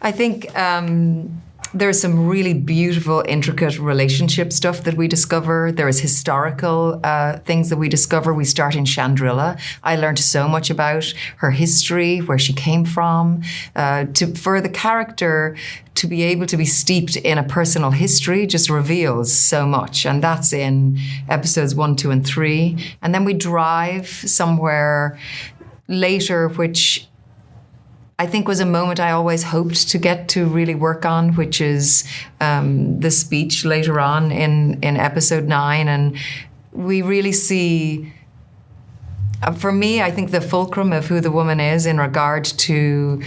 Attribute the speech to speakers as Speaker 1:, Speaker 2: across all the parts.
Speaker 1: I think there's some really beautiful, intricate relationship stuff that we discover. There is historical things that we discover. We start in Chandrila. I learned so much about her history, where she came from. For the character to be able to be steeped in a personal history just reveals so much. And that's in episodes 1, 2, and 3. And then we drive somewhere later, which I think was a moment I always hoped to get to really work on, which is the speech later on in episode 9. And we really see, for me, I think the fulcrum of who the woman is in regard to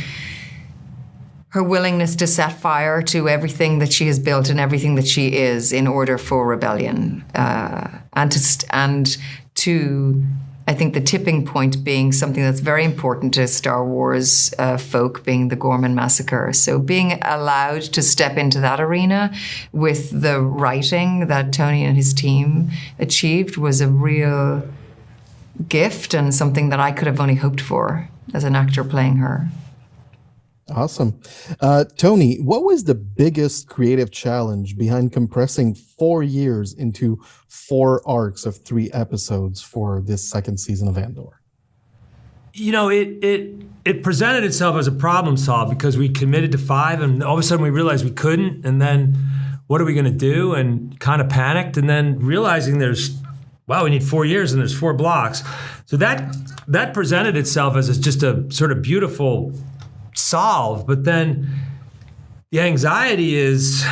Speaker 1: her willingness to set fire to everything that she has built and everything that she is in order for rebellion. And to I think the tipping point being something that's very important to Star Wars folk, being the Gorman Massacre. So being allowed to step into that arena with the writing that Tony and his team achieved was a real gift and something that I could have only hoped for as an actor playing her.
Speaker 2: Awesome. Tony, what was the biggest creative challenge behind compressing 4 years into 4 arcs of 3 episodes for this second season of Andor?
Speaker 3: You know, it presented itself as a problem solved because we committed to 5 and all of a sudden we realized we couldn't. And then what are we going to do? And kind of panicked. And then realizing we need 4 years and there's 4 blocks. So that presented itself as just a sort of beautiful solve, but then the anxiety is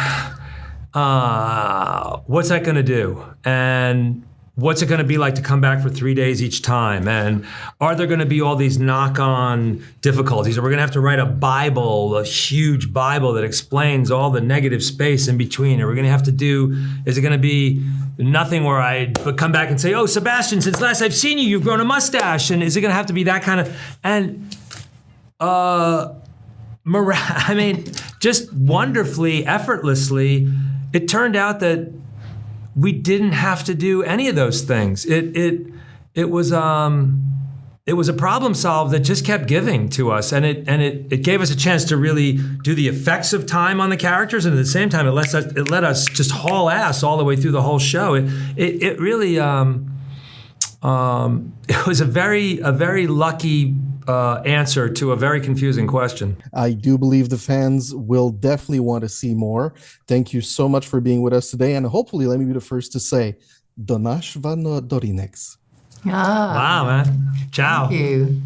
Speaker 3: what's that going to do, and what's it going to be like to come back for 3 days each time, and are there going to be all these knock-on difficulties? Are we going to have to write a huge Bible that explains all the negative space in between? Are we going to have to is it going to be nothing where I come back and say, oh, Sébastien, since last I've seen you, you've grown a mustache, and is it going to have to be that kind of, and just wonderfully, effortlessly, it turned out that we didn't have to do any of those things. It was a problem solved that just kept giving to us, and it gave us a chance to really do the effects of time on the characters, and at the same time, it let us just haul ass all the way through the whole show. It really it was a very lucky answer to a very confusing question.
Speaker 2: I do believe the fans will definitely want to see more. Thank you so much for being with us today. And hopefully, let me be the first to say, Donash Vano Dorinex.
Speaker 1: Ah,
Speaker 3: wow, man. Ciao.
Speaker 1: Thank you.